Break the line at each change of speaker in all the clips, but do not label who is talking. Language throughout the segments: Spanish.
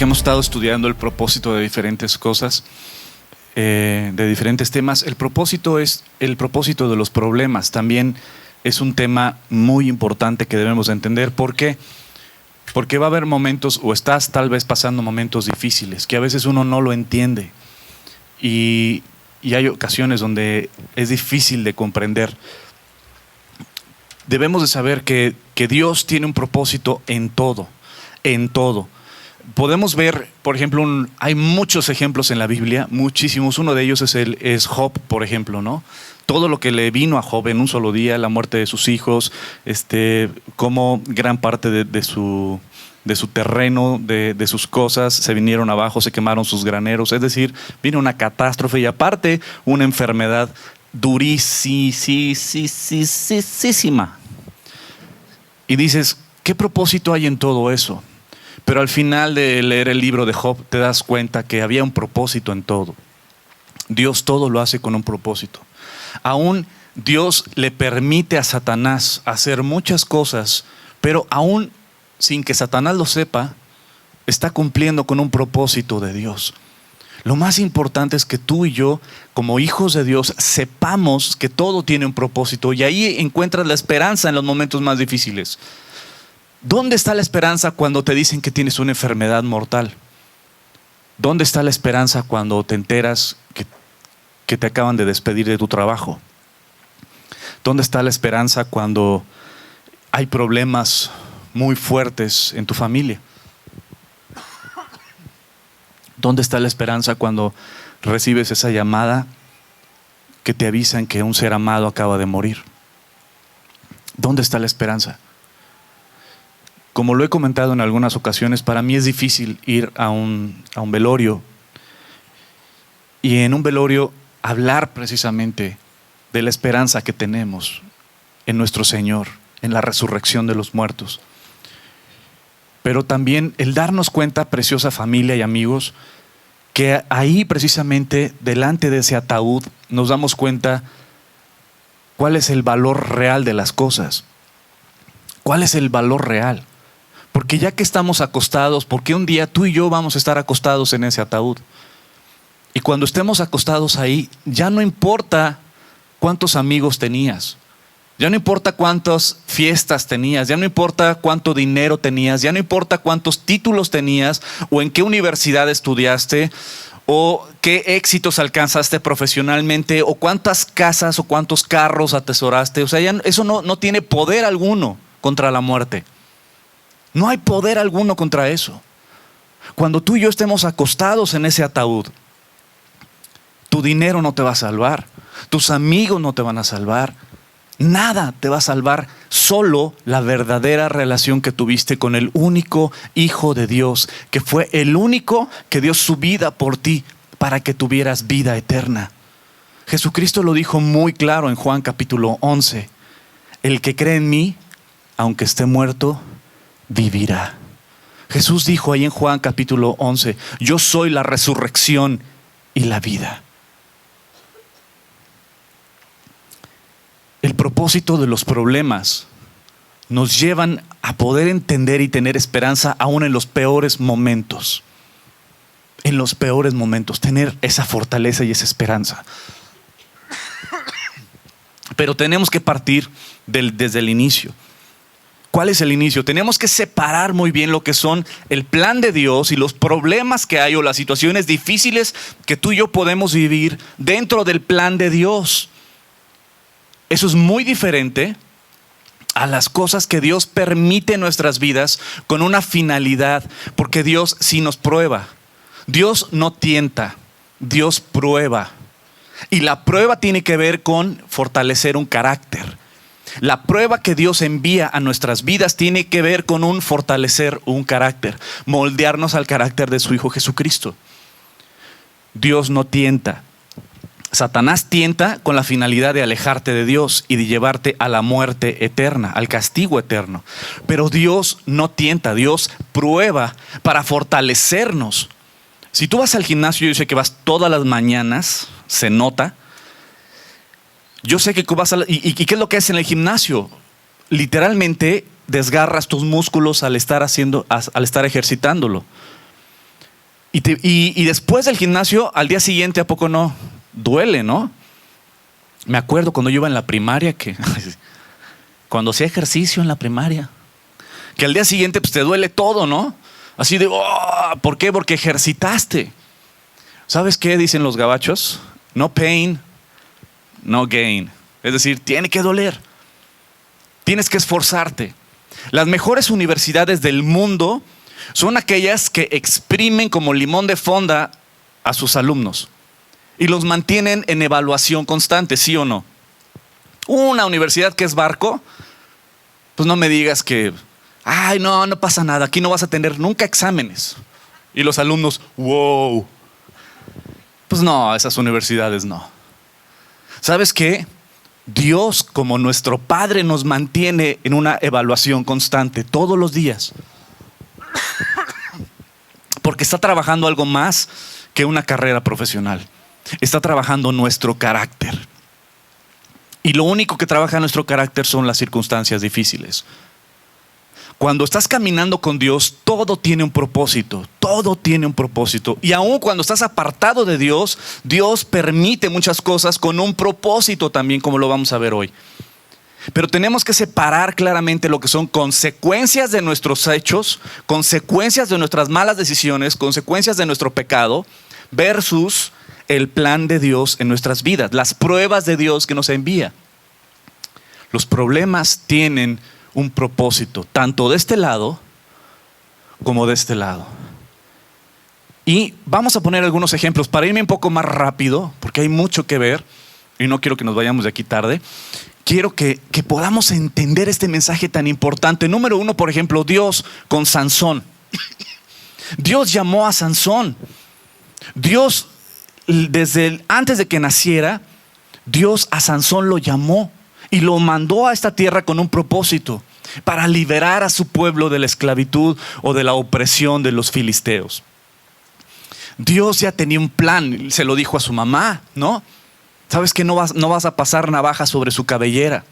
que hemos estado estudiando el propósito de diferentes cosas, de diferentes temas. El propósito es el propósito de los problemas. También es un tema muy importante que debemos de entender. ¿Por qué? Porque va a haber momentos, o estás tal vez pasando momentos difíciles, que a veces uno no lo entiende. Y hay ocasiones donde es difícil de comprender. Debemos de saber que Dios tiene un propósito en todo, en todo. Podemos ver, por ejemplo, hay muchos ejemplos en la Biblia, muchísimos. Uno de ellos es Job, por ejemplo, ¿no? Todo lo que le vino a Job en un solo día, la muerte de sus hijos, cómo gran parte de su terreno, de sus cosas, se vinieron abajo, se quemaron sus graneros. Es decir, vino una catástrofe y aparte una enfermedad durísima. Y dices, ¿qué propósito hay en todo eso? Pero al final de leer el libro de Job te das cuenta que había un propósito en todo. Dios todo lo hace con un propósito. Aún Dios le permite a Satanás hacer muchas cosas, pero aún sin que Satanás lo sepa, está cumpliendo con un propósito de Dios. Lo más importante es que tú y yo, como hijos de Dios, sepamos que todo tiene un propósito, y ahí encuentras la esperanza en los momentos más difíciles. ¿Dónde está la esperanza cuando te dicen que tienes una enfermedad mortal? ¿Dónde está la esperanza cuando te enteras que te acaban de despedir de tu trabajo? ¿Dónde está la esperanza cuando hay problemas muy fuertes en tu familia? ¿Dónde está la esperanza cuando recibes esa llamada que te avisan que un ser amado acaba de morir? ¿Dónde está la esperanza? Como lo he comentado en algunas ocasiones, para mí es difícil ir a un velorio, y en un velorio hablar precisamente de la esperanza que tenemos en nuestro Señor, en la resurrección de los muertos. Pero también el darnos cuenta, preciosa familia y amigos, que ahí precisamente delante de ese ataúd nos damos cuenta cuál es el valor real de las cosas. ¿Cuál es el valor real? Porque ya que estamos acostados, porque un día tú y yo vamos a estar acostados en ese ataúd. Y cuando estemos acostados ahí, ya no importa cuántos amigos tenías. Ya no importa cuántas fiestas tenías, ya no importa cuánto dinero tenías, ya no importa cuántos títulos tenías, o en qué universidad estudiaste, o qué éxitos alcanzaste profesionalmente, o cuántas casas o cuántos carros atesoraste. O sea, ya eso no tiene poder alguno contra la muerte. No hay poder alguno contra eso. Cuando tú y yo estemos acostados en ese ataúd, tu dinero no te va a salvar, tus amigos no te van a salvar. Nada te va a salvar, solo la verdadera relación que tuviste con el único Hijo de Dios, que fue el único que dio su vida por ti para que tuvieras vida eterna. Jesucristo lo dijo muy claro en Juan capítulo 11. El que cree en mí, aunque esté muerto, vivirá. Jesús dijo ahí en Juan capítulo 11, yo soy la resurrección y la vida. El propósito de los problemas nos llevan a poder entender y tener esperanza aún en los peores momentos. En los peores momentos, tener esa fortaleza y esa esperanza. Pero tenemos que partir desde el inicio. ¿Cuál es el inicio? Tenemos que separar muy bien lo que son el plan de Dios y los problemas que hay, o las situaciones difíciles que tú y yo podemos vivir dentro del plan de Dios. Eso es muy diferente a las cosas que Dios permite en nuestras vidas con una finalidad, porque Dios sí nos prueba. Dios no tienta, Dios prueba. Y la prueba tiene que ver con fortalecer un carácter. La prueba que Dios envía a nuestras vidas tiene que ver con fortalecer un carácter, moldearnos al carácter de su Hijo Jesucristo. Dios no tienta. Satanás tienta con la finalidad de alejarte de Dios y de llevarte a la muerte eterna, al castigo eterno. Pero Dios no tienta, Dios prueba para fortalecernos. Si tú vas al gimnasio, yo sé que vas todas las mañanas, se nota. Yo sé que vas ¿y qué es lo que haces en el gimnasio? Literalmente desgarras tus músculos al estar ejercitándolo. Y después del gimnasio, al día siguiente, ¿a poco no? Duele, ¿no? Me acuerdo cuando yo iba en la primaria, que cuando hacía ejercicio en la primaria, que al día siguiente pues te duele todo, ¿no? Así de, oh, ¿por qué? Porque ejercitaste. ¿Sabes qué dicen los gabachos? No pain, no gain. Es decir, tiene que doler. Tienes que esforzarte. Las mejores universidades del mundo son aquellas que exprimen como limón de fonda a sus alumnos y los mantienen en evaluación constante, ¿sí o no? Una universidad que es barco, pues no me digas que, ay, no pasa nada, aquí no vas a tener nunca exámenes. Y los alumnos, wow. Pues no, esas universidades no. ¿Sabes qué? Dios, como nuestro Padre, nos mantiene en una evaluación constante todos los días. Porque está trabajando algo más que una carrera profesional. Está trabajando nuestro carácter. Y lo único que trabaja nuestro carácter son las circunstancias difíciles. Cuando estás caminando con Dios, todo tiene un propósito. Todo tiene un propósito. Y aun cuando estás apartado de Dios, Dios permite muchas cosas con un propósito también, como lo vamos a ver hoy. Pero tenemos que separar claramente lo que son consecuencias de nuestros hechos, consecuencias de nuestras malas decisiones, consecuencias de nuestro pecado, versus el plan de Dios en nuestras vidas, las pruebas de Dios que nos envía. Los problemas tienen un propósito, tanto de este lado como de este lado. Y vamos a poner algunos ejemplos para irme un poco más rápido, porque hay mucho que ver y no quiero que nos vayamos de aquí tarde. Quiero que podamos entender este mensaje tan importante. Número 1, por ejemplo, Dios con Sansón. Dios llamó a Sansón. Dios, antes de que naciera, Dios a Sansón lo llamó y lo mandó a esta tierra con un propósito, para liberar a su pueblo de la esclavitud o de la opresión de los filisteos. Dios ya tenía un plan, se lo dijo a su mamá, ¿no? Sabes que no vas a pasar navaja sobre su cabellera.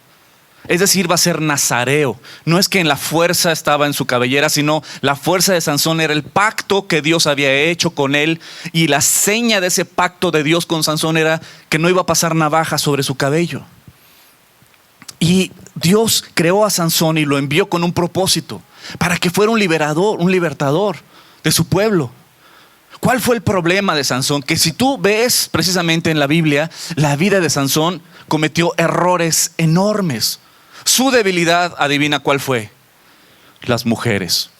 Es decir, va a ser nazareo. No es que en la fuerza estaba en su cabellera, sino la fuerza de Sansón era el pacto que Dios había hecho con él. Y la seña de ese pacto de Dios con Sansón era que no iba a pasar navaja sobre su cabello. Y Dios creó a Sansón y lo envió con un propósito, para que fuera un libertador de su pueblo. ¿Cuál fue el problema de Sansón? Que si tú ves precisamente en la Biblia, la vida de Sansón cometió errores enormes. Su debilidad, adivina cuál fue: las mujeres.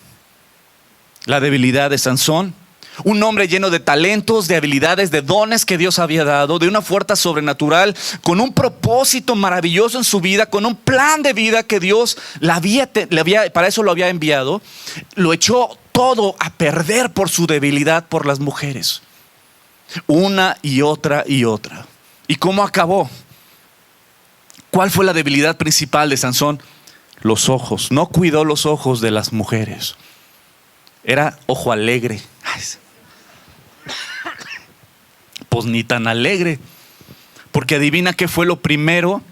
La debilidad de Sansón, un hombre lleno de talentos, de habilidades, de dones que Dios había dado, de una fuerza sobrenatural, con un propósito maravilloso en su vida, con un plan de vida que Dios para eso lo había enviado. Lo echó todo a perder por su debilidad por las mujeres. Una y otra y otra. ¿Y cómo acabó? ¿Cuál fue la debilidad principal de Sansón? Los ojos. No cuidó los ojos de las mujeres. Era ojo alegre. Pues ni tan alegre, porque adivina qué fue lo primero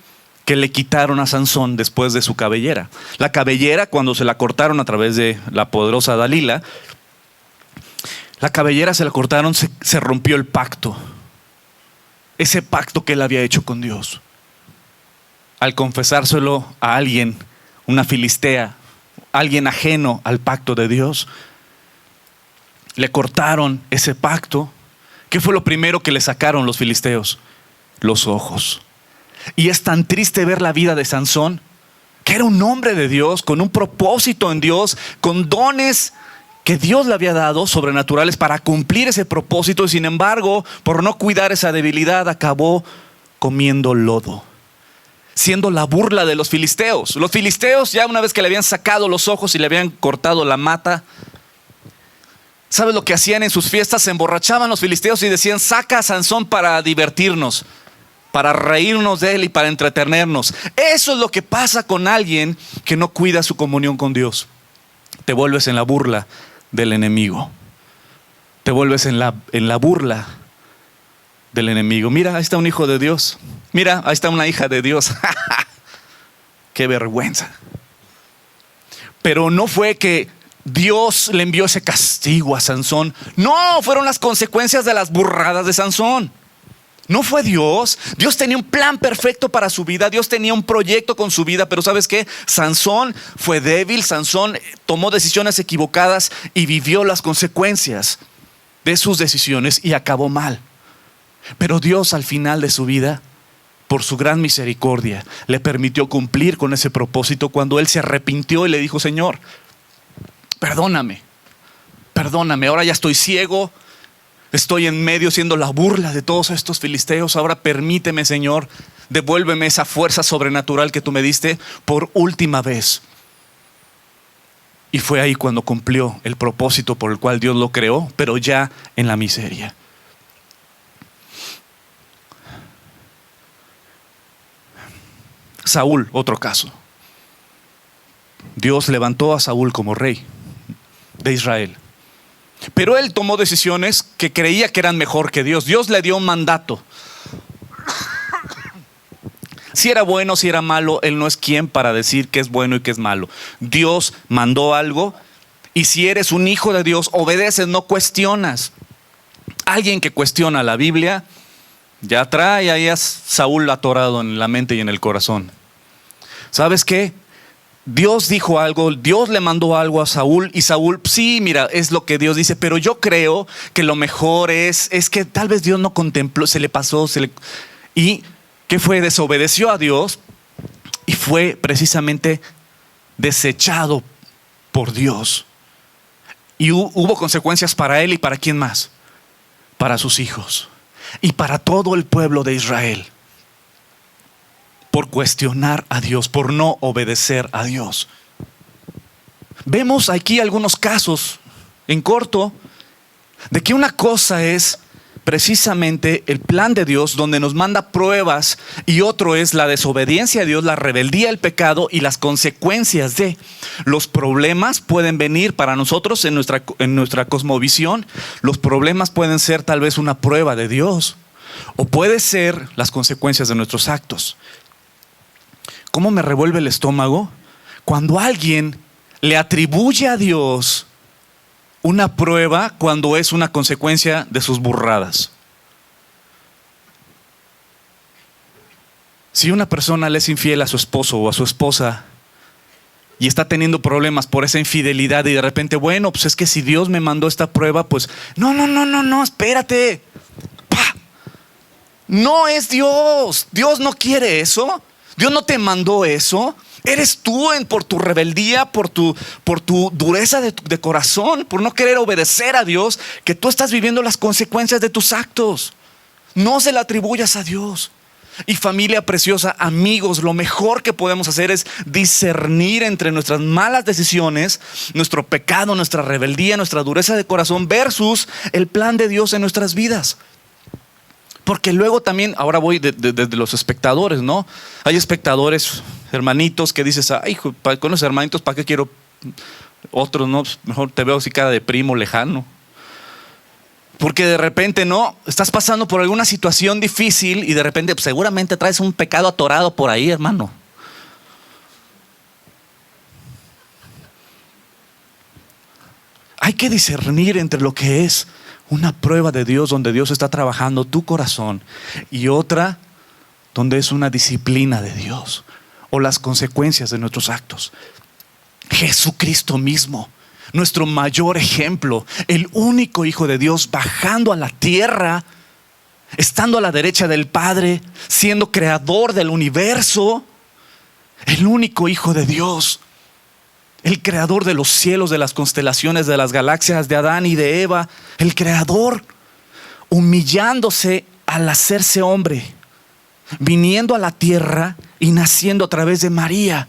que le quitaron a Sansón después de su cabellera. La cabellera, cuando se la cortaron a través de la poderosa Dalila, la cabellera se la cortaron, se rompió el pacto, ese pacto que él había hecho con Dios. Al confesárselo a alguien, una filistea, alguien ajeno al pacto de Dios, le cortaron ese pacto. ¿Qué fue lo primero que le sacaron los filisteos? Los ojos. Y es tan triste ver la vida de Sansón, que era un hombre de Dios, con un propósito en Dios, con dones que Dios le había dado sobrenaturales para cumplir ese propósito. Y sin embargo, por no cuidar esa debilidad, acabó comiendo lodo, siendo la burla de los filisteos. Los filisteos, ya una vez que le habían sacado los ojos y le habían cortado la mata, ¿sabes lo que hacían en sus fiestas? Se emborrachaban los filisteos y decían: saca a Sansón para divertirnos, para reírnos de él y para entretenernos. Eso es lo que pasa con alguien que no cuida su comunión con Dios. Te vuelves en la burla del enemigo. Te vuelves en la burla del enemigo. Mira, ahí está un hijo de Dios. Mira, ahí está una hija de Dios. ¡Qué vergüenza! Pero no fue que Dios le envió ese castigo a Sansón. No, fueron las consecuencias de las burradas de Sansón. No fue Dios. Dios tenía un plan perfecto para su vida. Dios tenía un proyecto con su vida. Pero ¿sabes qué? Sansón fue débil. Sansón tomó decisiones equivocadas y vivió las consecuencias de sus decisiones y acabó mal. Pero Dios, al final de su vida, por su gran misericordia, le permitió cumplir con ese propósito cuando él se arrepintió y le dijo: Señor, perdóname, ahora ya estoy ciego, estoy en medio siendo la burla de todos estos filisteos. Ahora permíteme, Señor, devuélveme esa fuerza sobrenatural que tú me diste por última vez. Y fue ahí cuando cumplió el propósito por el cual Dios lo creó, pero ya en la miseria. Saúl, otro caso. Dios levantó a Saúl como rey de Israel, pero él tomó decisiones que creía que eran mejor que Dios. Dios le dio un mandato. Si era bueno, si era malo, él no es quien para decir qué es bueno y qué es malo. Dios mandó algo, y si eres un hijo de Dios, obedeces, no cuestionas. Alguien que cuestiona la Biblia ya trae ahí a Saúl atorado en la mente y en el corazón. ¿Sabes qué? Dios dijo algo, Dios le mandó algo a Saúl, y Saúl, sí, mira, es lo que Dios dice, pero yo creo que lo mejor es que tal vez Dios no contempló, se le pasó, y ¿qué fue? Desobedeció a Dios y fue precisamente desechado por Dios. Y hubo consecuencias para él y para quién más, para sus hijos y para todo el pueblo de Israel, por cuestionar a Dios, por no obedecer a Dios. Vemos aquí algunos casos en corto de que una cosa es precisamente el plan de Dios, donde nos manda pruebas, y otro es la desobediencia a Dios, la rebeldía, el pecado y las consecuencias de los problemas. Pueden venir para nosotros en nuestra cosmovisión. Los problemas pueden ser tal vez una prueba de Dios, o puede ser las consecuencias de nuestros actos. ¿Cómo me revuelve el estómago cuando alguien le atribuye a Dios una prueba cuando es una consecuencia de sus burradas? Si una persona le es infiel a su esposo o a su esposa y está teniendo problemas por esa infidelidad, y de repente, bueno, pues es que si Dios me mandó esta prueba, pues no, espérate. ¡Pah! No es Dios. Dios no quiere eso. Dios no te mandó eso. Eres tú por tu rebeldía, por tu dureza de corazón, por no querer obedecer a Dios, que tú estás viviendo las consecuencias de tus actos. No se la atribuyas a Dios. Y familia preciosa, amigos, lo mejor que podemos hacer es discernir entre nuestras malas decisiones, nuestro pecado, nuestra rebeldía, nuestra dureza de corazón versus el plan de Dios en nuestras vidas. Porque luego también, ahora voy desde los espectadores, ¿no? Hay espectadores, hermanitos, que dices: ay, con los hermanitos, ¿para qué quiero otros? No, mejor te veo así cara de primo lejano. Porque de repente, no, estás pasando por alguna situación difícil y de repente, pues, seguramente traes un pecado atorado por ahí, hermano. Hay que discernir entre lo que es una prueba de Dios, donde Dios está trabajando tu corazón, y otra donde es una disciplina de Dios o las consecuencias de nuestros actos. Jesucristo mismo, nuestro mayor ejemplo, el único Hijo de Dios bajando a la tierra, estando a la derecha del Padre, siendo creador del universo, el único Hijo de Dios, el creador de los cielos, de las constelaciones, de las galaxias, de Adán y de Eva, el creador, humillándose al hacerse hombre, viniendo a la tierra y naciendo a través de María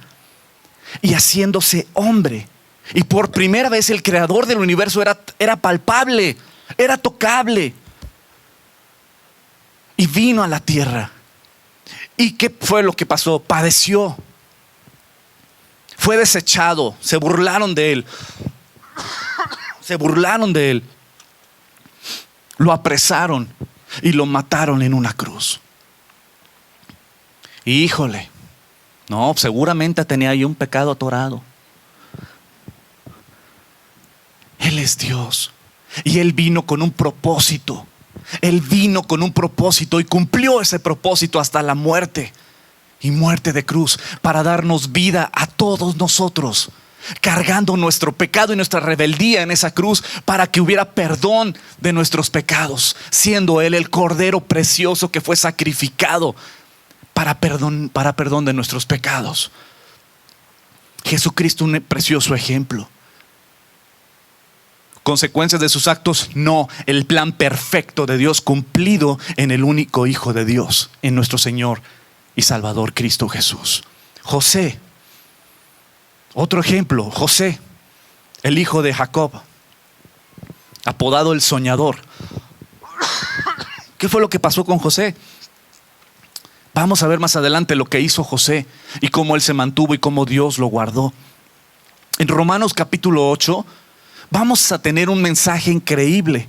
y haciéndose hombre. Y por primera vez el creador del universo era palpable, era tocable, y vino a la tierra. ¿Y qué fue lo que pasó? Padeció. Fue desechado, se burlaron de él. Lo apresaron y lo mataron en una cruz. Y híjole, no, seguramente tenía ahí un pecado atorado. Él es Dios. Y Él vino con un propósito. Él vino con un propósito y cumplió ese propósito hasta la muerte. Y muerte de cruz, para darnos vida a todos nosotros, cargando nuestro pecado y nuestra rebeldía en esa cruz, para que hubiera perdón de nuestros pecados, siendo Él el Cordero precioso que fue sacrificado para perdón de nuestros pecados. Jesucristo, un precioso ejemplo. Consecuencias de sus actos, no. El plan perfecto de Dios cumplido en el único Hijo de Dios, en nuestro Señor y Salvador Cristo Jesús. José, otro ejemplo. José, el hijo de Jacob, apodado el soñador. ¿Qué fue lo que pasó con José? Vamos a ver más adelante lo que hizo José y cómo él se mantuvo y cómo Dios lo guardó. En Romanos capítulo 8 vamos a tener un mensaje increíble.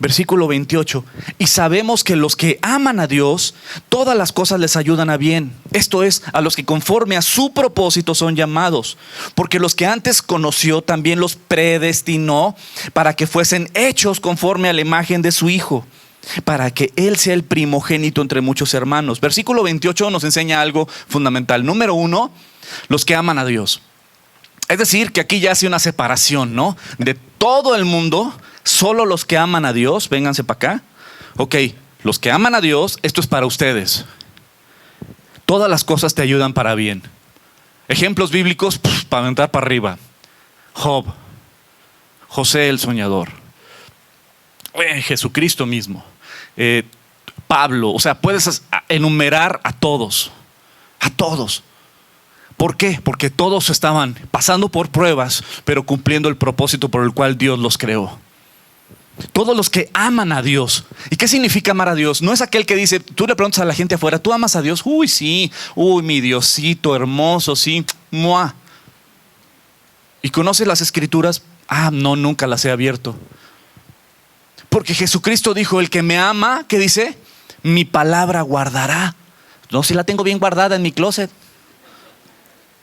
Versículo 28. Y sabemos que los que aman a Dios, todas las cosas les ayudan a bien. Esto es, a los que conforme a su propósito son llamados. Porque los que antes conoció también los predestinó para que fuesen hechos conforme a la imagen de su Hijo, para que Él sea el primogénito entre muchos hermanos. Versículo 28 nos enseña algo fundamental. Número 1, los que aman a Dios. Es decir, que aquí ya hace una separación, ¿no? De todo el mundo. Solo los que aman a Dios, vénganse para acá. Ok, los que aman a Dios, esto es para ustedes. Todas las cosas te ayudan para bien. Ejemplos bíblicos, para entrar para arriba. Job, José el soñador, Jesucristo mismo, Pablo. O sea, puedes enumerar a todos. A todos. ¿Por qué? Porque todos estaban pasando por pruebas, pero cumpliendo el propósito por el cual Dios los creó. Todos los que aman a Dios. ¿Y qué significa amar a Dios? No es aquel que dice, tú le preguntas a la gente afuera, ¿tú amas a Dios? Uy, sí, uy, mi Diosito hermoso, sí, ¡mua! ¿Y conoces las escrituras? Ah, no, nunca las he abierto. Porque Jesucristo dijo, el que me ama, ¿qué dice? Mi palabra guardará. No, si la tengo bien guardada en mi closet.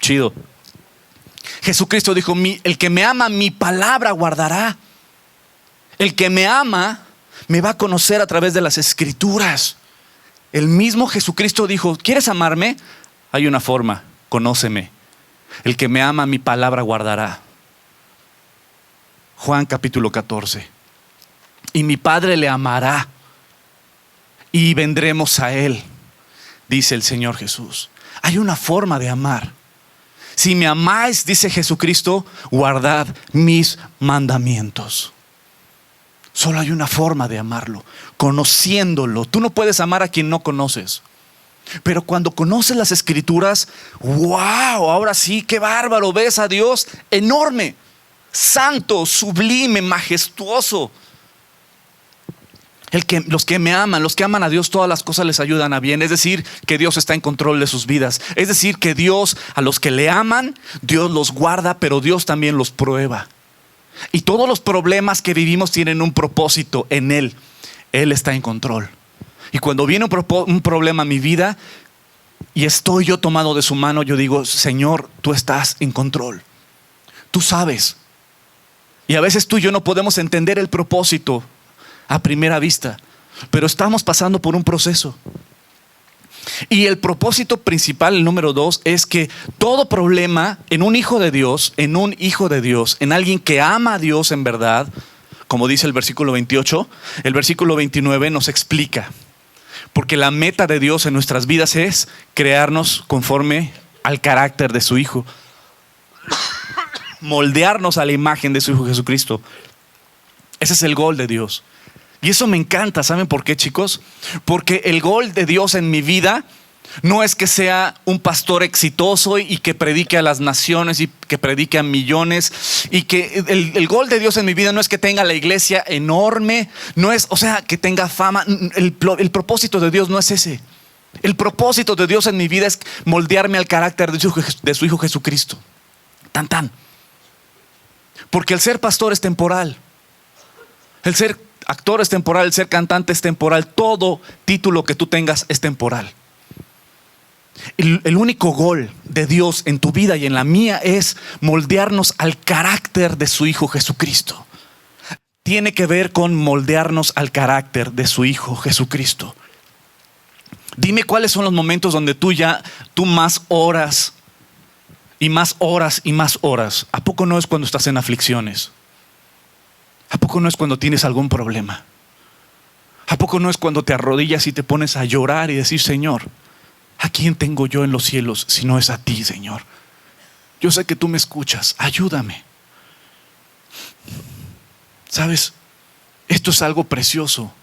Chido. Jesucristo dijo, el que me ama, mi palabra guardará. El que me ama me va a conocer a través de las escrituras. El mismo Jesucristo dijo, ¿quieres amarme? Hay una forma, conóceme. El que me ama, mi palabra guardará. Juan capítulo 14. Y mi Padre le amará y vendremos a Él, dice el Señor Jesús. Hay una forma de amar. Si me amáis, dice Jesucristo, guardad mis mandamientos. Solo hay una forma de amarlo, conociéndolo. Tú no puedes amar a quien no conoces. Pero cuando conoces las escrituras, wow, ahora sí, qué bárbaro, ves a Dios enorme, santo, sublime, majestuoso. Los que me aman, los que aman a Dios, todas las cosas les ayudan a bien. Es decir, que Dios está en control de sus vidas. Es decir, que Dios, a los que le aman, Dios los guarda, pero Dios también los prueba. Y todos los problemas que vivimos tienen un propósito en Él. Él está en control. Y cuando viene un problema a mi vida y estoy yo tomado de su mano, yo digo, Señor, tú estás en control. Tú sabes. Y a veces tú y yo no podemos entender el propósito a primera vista, pero estamos pasando por un proceso. Y el propósito principal, el número 2, es que todo problema en un hijo de Dios, en alguien que ama a Dios en verdad, como dice el versículo 28, el versículo 29 nos explica. Porque la meta de Dios en nuestras vidas es crearnos conforme al carácter de su Hijo, moldearnos a la imagen de su Hijo Jesucristo. Ese es el gol de Dios. Y eso me encanta. ¿Saben por qué, chicos? Porque el gol de Dios en mi vida no es que sea un pastor exitoso y que predique a las naciones y que predique a millones. Y que el gol de Dios en mi vida no es que tenga la iglesia enorme. No es, o sea, que tenga fama. El propósito de Dios no es ese. El propósito de Dios en mi vida es moldearme al carácter de su Hijo Jesucristo. Tan. Porque el ser pastor es temporal. El ser actor es temporal, el ser cantante es temporal. Todo título que tú tengas es temporal. El único gol de Dios en tu vida y en la mía es moldearnos al carácter de su Hijo Jesucristo. tiene que ver con moldearnos al carácter de su Hijo Jesucristo. Dime cuáles son los momentos donde tú más oras y más horas y más horas. ¿A poco no es cuando estás en aflicciones? ¿A poco no es cuando tienes algún problema? ¿A poco no es cuando te arrodillas y te pones a llorar y decir, Señor, ¿a quién tengo yo en los cielos si no es a ti, Señor? Yo sé que tú me escuchas, ayúdame. ¿Sabes? Esto es algo precioso.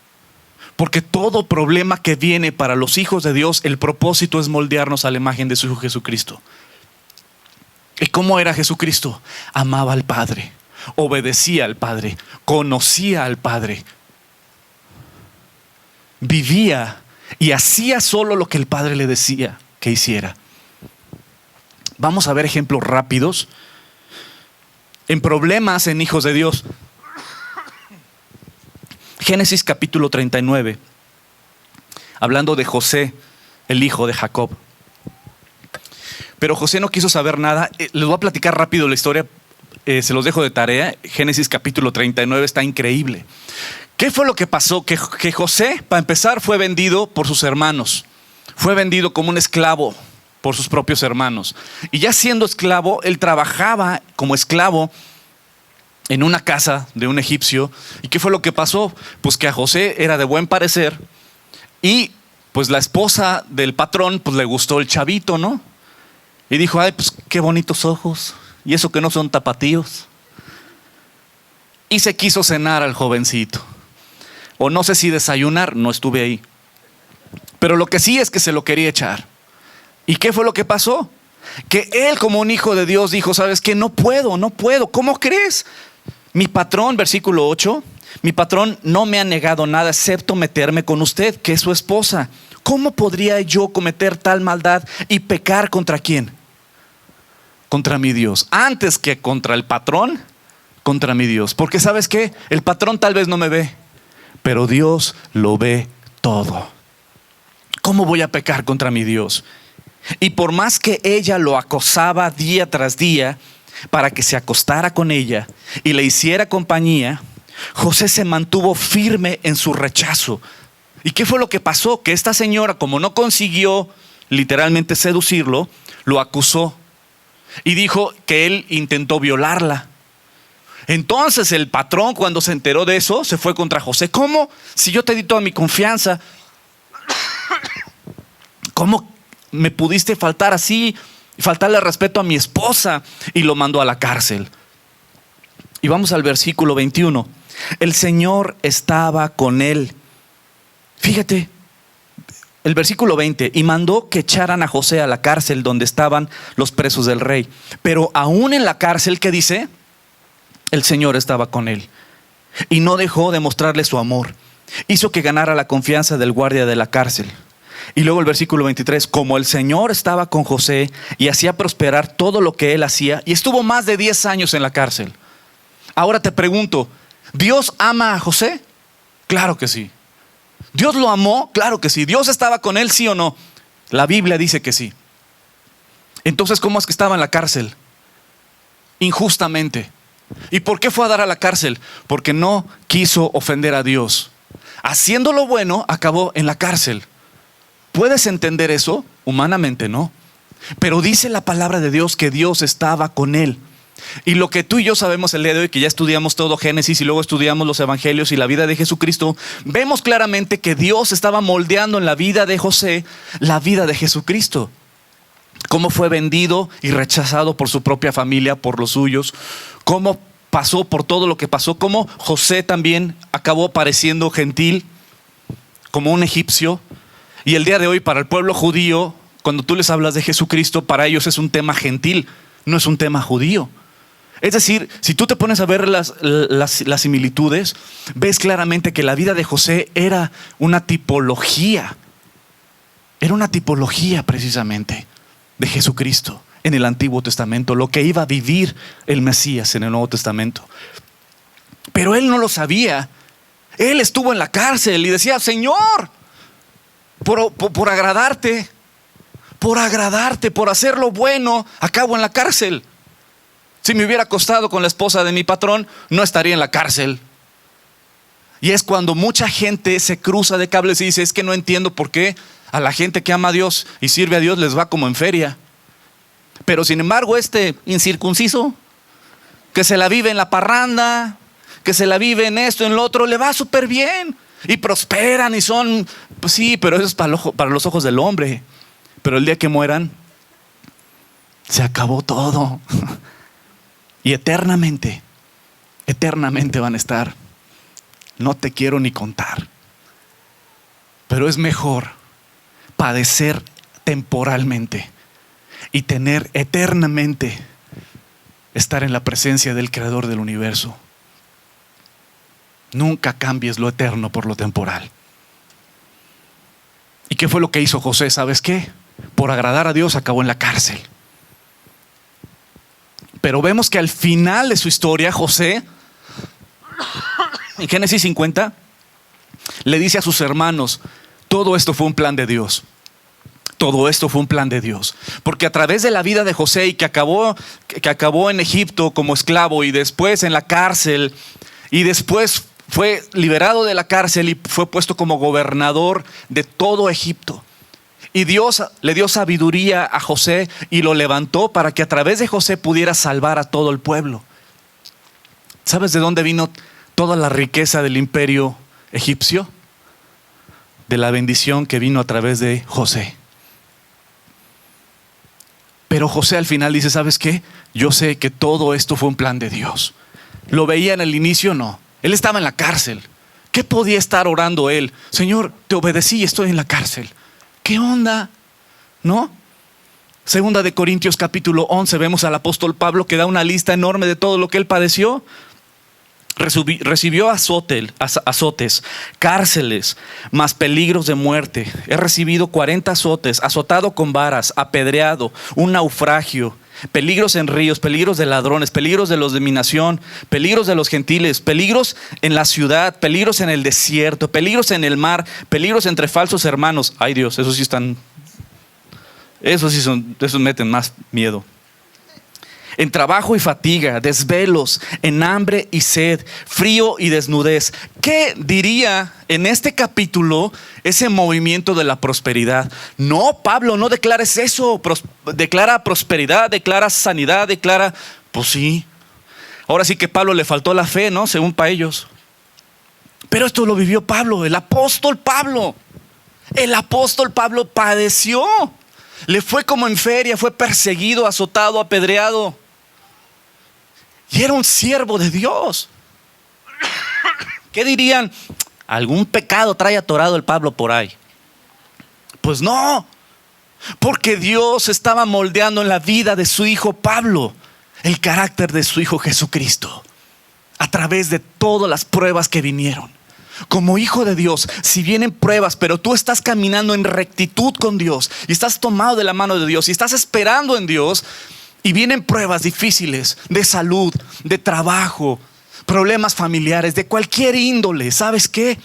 Porque todo problema que viene para los hijos de Dios, el propósito es moldearnos a la imagen de su Hijo Jesucristo. ¿Y cómo era Jesucristo? Amaba al Padre, obedecía al Padre, conocía al Padre, vivía y hacía solo lo que el Padre le decía que hiciera. Vamos a ver ejemplos rápidos en problemas en hijos de Dios. Génesis capítulo 39, hablando de José, el hijo de Jacob. Pero José no quiso saber nada. Les voy a platicar rápido la historia, se los dejo de tarea. Génesis capítulo 39 está increíble. ¿Qué fue lo que pasó? Que José, para empezar, fue vendido por sus hermanos. Fue vendido como un esclavo por sus propios hermanos. Y ya siendo esclavo, él trabajaba como esclavo en una casa de un egipcio. ¿Y qué fue lo que pasó? Pues que a José era de buen parecer y pues la esposa del patrón pues le gustó el chavito, ¿no? Y dijo, ay, pues qué bonitos ojos, y eso que no son tapatíos. Y se quiso cenar al jovencito. O no sé si desayunar, no estuve ahí. Pero lo que sí es que se lo quería echar. ¿Y qué fue lo que pasó? Que él, como un hijo de Dios, dijo, ¿sabes qué? No puedo. ¿Cómo crees? Mi patrón, versículo 8, mi patrón no me ha negado nada excepto meterme con usted, que es su esposa. ¿Cómo podría yo cometer tal maldad y pecar contra quién? Contra mi Dios. Antes que contra el patrón, contra mi Dios. Porque ¿sabes qué? El patrón tal vez no me ve, pero Dios lo ve todo. ¿Cómo voy a pecar contra mi Dios? Y por más que ella lo acosaba día tras día para que se acostara con ella y le hiciera compañía, José se mantuvo firme en su rechazo. ¿Y qué fue lo que pasó? Que esta señora, como no consiguió literalmente seducirlo, lo acusó y dijo que él intentó violarla. Entonces el patrón, cuando se enteró de eso, se fue contra José. ¿Cómo? Si yo te di toda mi confianza, ¿cómo me pudiste faltar así? Faltarle respeto a mi esposa. Y lo mandó a la cárcel. Y vamos al versículo 21. El Señor estaba con él. Fíjate, el versículo 20. Y mandó que echaran a José a la cárcel donde estaban los presos del rey. Pero aún en la cárcel, ¿qué dice? El Señor estaba con él. Y no dejó de mostrarle su amor. Hizo que ganara la confianza del guardia de la cárcel. Y luego el versículo 23, como el Señor estaba con José y hacía prosperar todo lo que él hacía, y estuvo más de 10 años en la cárcel. Ahora te pregunto, ¿Dios ama a José? Claro que sí. ¿Dios lo amó? Claro que sí. ¿Dios estaba con él, sí o no? La Biblia dice que sí. Entonces, ¿cómo es que estaba en la cárcel? Injustamente. ¿Y por qué fue a dar a la cárcel? Porque no quiso ofender a Dios. Haciendo lo bueno, acabó en la cárcel. ¿Puedes entender eso? Humanamente no. Pero dice la palabra de Dios que Dios estaba con él. Y lo que tú y yo sabemos el día de hoy, que ya estudiamos todo Génesis y luego estudiamos los evangelios y la vida de Jesucristo, vemos claramente que Dios estaba moldeando en la vida de José la vida de Jesucristo. Cómo fue vendido y rechazado por su propia familia, por los suyos. Cómo pasó por todo lo que pasó. Cómo José también acabó pareciendo gentil, como un egipcio. Y el día de hoy para el pueblo judío, cuando tú les hablas de Jesucristo, para ellos es un tema gentil, no es un tema judío. Es decir, si tú te pones a ver las similitudes, ves claramente que la vida de José era una tipología. Era una tipología precisamente de Jesucristo en el Antiguo Testamento, lo que iba a vivir el Mesías en el Nuevo Testamento. Pero él no lo sabía. Él estuvo en la cárcel y decía, Señor, por agradarte, por hacer lo bueno, acabo en la cárcel. Si me hubiera acostado con la esposa de mi patrón, no estaría en la cárcel. Y es cuando mucha gente se cruza de cables y dice, es que no entiendo por qué a la gente que ama a Dios y sirve a Dios les va como en feria. Pero sin embargo este incircunciso, que se la vive en la parranda, que se la vive en esto, en lo otro, le va súper bien. Y prosperan y son, pues sí, pero eso es para los ojos del hombre. Pero el día que mueran, se acabó todo. Y eternamente van a estar. No te quiero ni contar. Pero es mejor padecer temporalmente y tener eternamente estar en la presencia del Creador del universo. Nunca cambies lo eterno por lo temporal. ¿Y qué fue lo que hizo José? ¿Sabes qué? Por agradar a Dios acabó en la cárcel. Pero vemos que al final de su historia, José, en Génesis 50, le dice a sus hermanos, todo esto fue un plan de Dios. Todo esto fue un plan de Dios. Porque a través de la vida de José, y que acabó en Egipto como esclavo y después en la cárcel, y después fue liberado de la cárcel y fue puesto como gobernador de todo Egipto. Y Dios le dio sabiduría a José y lo levantó para que a través de José pudiera salvar a todo el pueblo. ¿Sabes de dónde vino toda la riqueza del imperio egipcio? De la bendición que vino a través de José. Pero José al final dice, ¿sabes qué? Yo sé que todo esto fue un plan de Dios. ¿Lo veía en el inicio? No. Él estaba en la cárcel. ¿Qué podía estar orando él? Señor, te obedecí y estoy en la cárcel. ¿Qué onda? ¿No? Segunda de Corintios capítulo 11 vemos al apóstol Pablo que da una lista enorme de todo lo que él padeció. Recibió azotes, cárceles, más peligros de muerte. He recibido 40 azotes, azotado con varas, apedreado, un naufragio, peligros en ríos, peligros de ladrones, peligros de los de mi nación, peligros de los gentiles, peligros en la ciudad, peligros en el desierto, peligros en el mar, peligros entre falsos hermanos. Ay Dios, esos meten más miedo. En trabajo y fatiga, desvelos, en hambre y sed, frío y desnudez. ¿Qué diría en este capítulo ese movimiento de la prosperidad? No, Pablo, no declares eso. Declara prosperidad, declara sanidad, declara, pues sí. Ahora sí que Pablo le faltó la fe, ¿no? Según para ellos. Pero esto lo vivió Pablo, el apóstol Pablo. El apóstol Pablo padeció. Le fue como en feria, fue perseguido, azotado, apedreado. Y era un siervo de Dios. ¿Qué dirían? ¿Algún pecado trae atorado el Pablo por ahí? Pues no, porque Dios estaba moldeando en la vida de su hijo Pablo el carácter de su hijo Jesucristo a través de todas las pruebas que vinieron. Como hijo de Dios, si vienen pruebas, pero tú estás caminando en rectitud con Dios y estás tomado de la mano de Dios y estás esperando en Dios, y vienen pruebas difíciles de salud, de trabajo, problemas familiares, de cualquier índole, ¿sabes qué?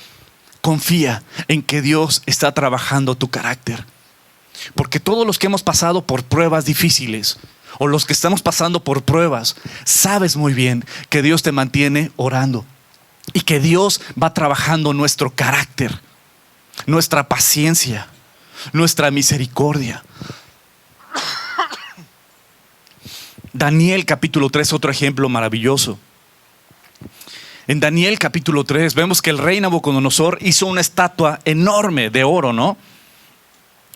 Confía en que Dios está trabajando tu carácter. Porque todos los que hemos pasado por pruebas difíciles, o los que estamos pasando por pruebas, sabes muy bien que Dios te mantiene orando y que Dios va trabajando nuestro carácter, nuestra paciencia, nuestra misericordia. Daniel capítulo 3, otro ejemplo maravilloso. En Daniel capítulo 3 vemos que el rey Nabucodonosor hizo una estatua enorme de oro, ¿no?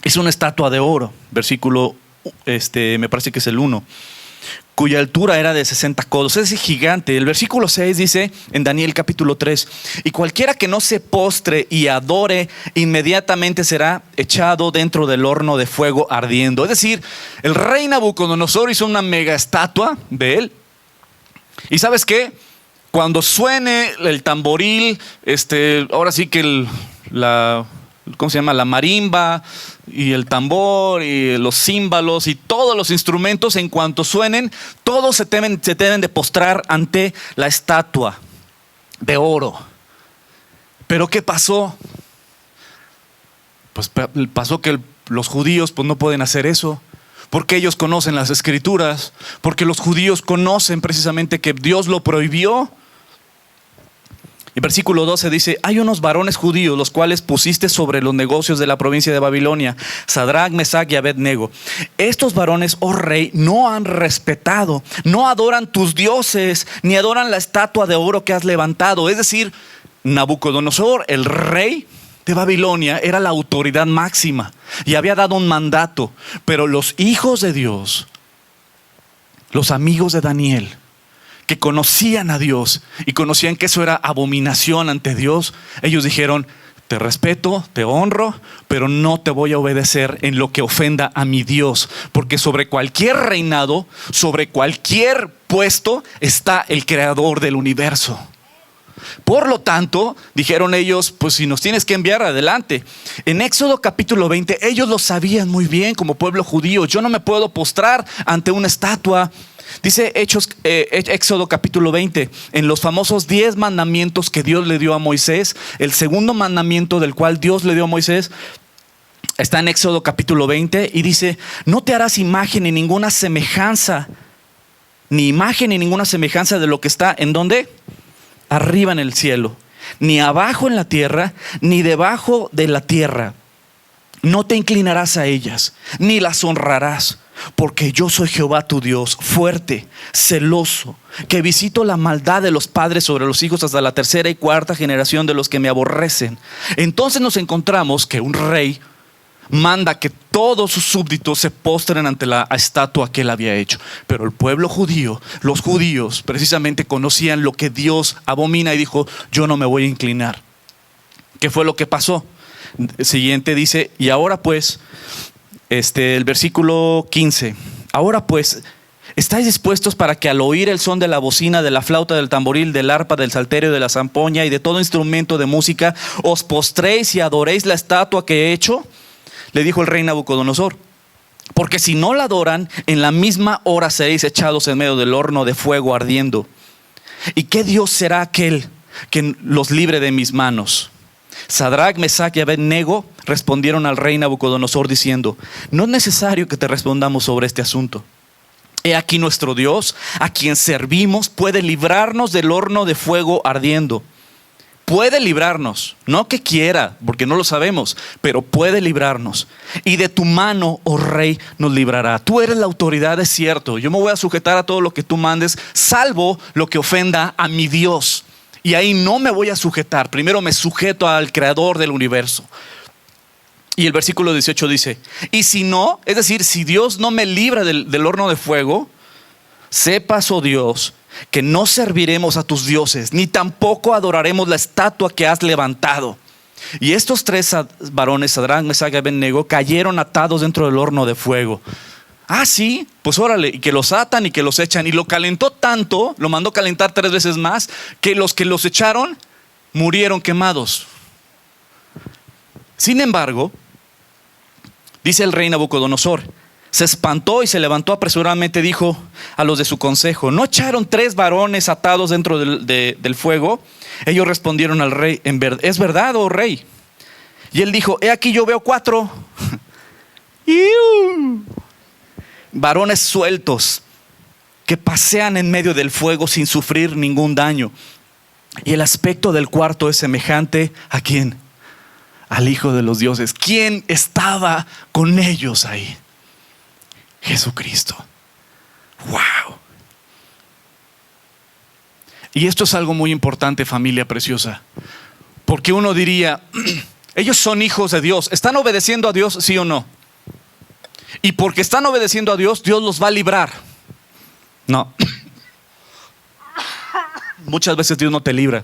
Hizo una estatua de oro, versículo, me parece que es el 1, cuya altura era de 60 codos, es gigante. El versículo 6 dice en Daniel capítulo 3, y cualquiera que no se postre y adore, inmediatamente será echado dentro del horno de fuego ardiendo. Es decir, el rey Nabucodonosor hizo una mega estatua de él. ¿Y sabes qué? Cuando suene el tamboril, ahora sí que ¿cómo se llama? La marimba y el tambor y los címbalos y todos los instrumentos, en cuanto suenen, todos se deben de postrar ante la estatua de oro. ¿Pero qué pasó? Pues pasó que los judíos pues no pueden hacer eso, porque ellos conocen las escrituras, porque los judíos conocen precisamente que Dios lo prohibió. Y versículo 12 dice: hay unos varones judíos, los cuales pusiste sobre los negocios de la provincia de Babilonia, Sadrach, Mesach y Abed-nego. Estos varones, oh rey, no han respetado, no adoran tus dioses, ni adoran la estatua de oro que has levantado. Es decir, Nabucodonosor, el rey de Babilonia, era la autoridad máxima y había dado un mandato. Pero los hijos de Dios, los amigos de Daniel, que conocían a Dios y conocían que eso era abominación ante Dios, ellos dijeron: te respeto, te honro, pero no te voy a obedecer en lo que ofenda a mi Dios, porque sobre cualquier reinado, sobre cualquier puesto está el creador del universo. Por lo tanto, dijeron ellos: pues si nos tienes que enviar, adelante. En Éxodo capítulo 20, ellos lo sabían muy bien como pueblo judío. Yo no me puedo postrar ante una estatua. Dice Éxodo capítulo 20, en los famosos 10 mandamientos que Dios le dio a Moisés, el segundo mandamiento del cual Dios le dio a Moisés está en Éxodo capítulo 20 y dice: no te harás imagen ni ninguna semejanza, ni imagen ni ninguna semejanza de lo que está, ¿en dónde? Arriba en el cielo, ni abajo en la tierra, ni debajo de la tierra. No te inclinarás a ellas, ni las honrarás, porque yo soy Jehová tu Dios, fuerte, celoso, que visito la maldad de los padres sobre los hijos hasta la tercera y cuarta generación de los que me aborrecen. Entonces nos encontramos que un rey manda que todos sus súbditos se postren ante la estatua que él había hecho. Pero el pueblo judío, los judíos precisamente conocían lo que Dios abomina y dijo: yo no me voy a inclinar. ¿Qué fue lo que pasó? El siguiente dice: y ahora pues, el versículo 15, ahora pues, ¿estáis dispuestos para que al oír el son de la bocina, de la flauta, del tamboril, del arpa, del salterio, de la zampoña y de todo instrumento de música, os postréis y adoréis la estatua que he hecho? Le dijo el rey Nabucodonosor: porque si no la adoran, en la misma hora seréis echados en medio del horno de fuego ardiendo. ¿Y qué Dios será aquel que los libre de mis manos? Sadrach, Mesach y Abed-nego respondieron al rey Nabucodonosor diciendo: no es necesario que te respondamos sobre este asunto. He aquí nuestro Dios, a quien servimos, puede librarnos del horno de fuego ardiendo. Puede librarnos, no que quiera, porque no lo sabemos, pero puede librarnos. Y de tu mano, oh rey, nos librará. Tú eres la autoridad, es cierto. Yo me voy a sujetar a todo lo que tú mandes, salvo lo que ofenda a mi Dios. Y ahí no me voy a sujetar. Primero me sujeto al creador del universo. Y el versículo 18 dice: y si no, es decir, si Dios no me libra del horno de fuego, sepas, oh Dios, que no serviremos a tus dioses, ni tampoco adoraremos la estatua que has levantado. Y estos 3 varones, Sadrach, Mesach y Abed-nego, cayeron atados dentro del horno de fuego. Ah, sí, pues órale, y que los atan y que los echan. Y lo calentó tanto, lo mandó calentar 3 veces más, que los echaron murieron quemados. Sin embargo, dice el rey Nabucodonosor, se espantó y se levantó apresuradamente, dijo a los de su consejo: ¿no echaron 3 varones atados dentro del fuego? Ellos respondieron al rey: ¿es verdad, oh rey? Y él dijo: he aquí yo veo 4 varones sueltos que pasean en medio del fuego sin sufrir ningún daño. Y el aspecto del cuarto es semejante ¿a quién? Al Hijo de los dioses. ¿Quién estaba con ellos ahí? Jesucristo. ¡Wow! Y esto es algo muy importante, familia preciosa, porque uno diría: ellos son hijos de Dios, ¿están obedeciendo a Dios, sí o no? Y porque están obedeciendo a Dios, Dios los va a librar. No. Muchas veces Dios no te libra.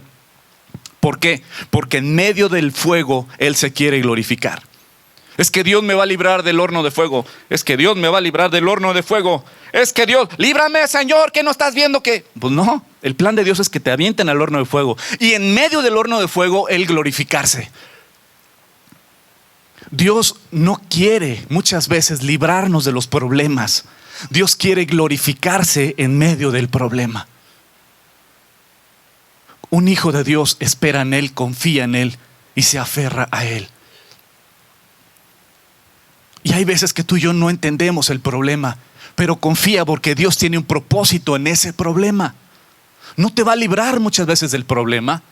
¿Por qué? Porque en medio del fuego Él se quiere glorificar. Es que Dios me va a librar del horno de fuego. Es que Dios me va a librar del horno de fuego. Es que Dios, líbrame, Señor, que no estás viendo que... Pues no, el plan de Dios es que te avienten al horno de fuego. Y en medio del horno de fuego, Él glorificarse. Dios no quiere muchas veces librarnos de los problemas. Dios quiere glorificarse en medio del problema. Un hijo de Dios espera en Él, confía en Él y se aferra a Él. Y hay veces que tú y yo no entendemos el problema, pero confía porque Dios tiene un propósito en ese problema. No te va a librar muchas veces del problema,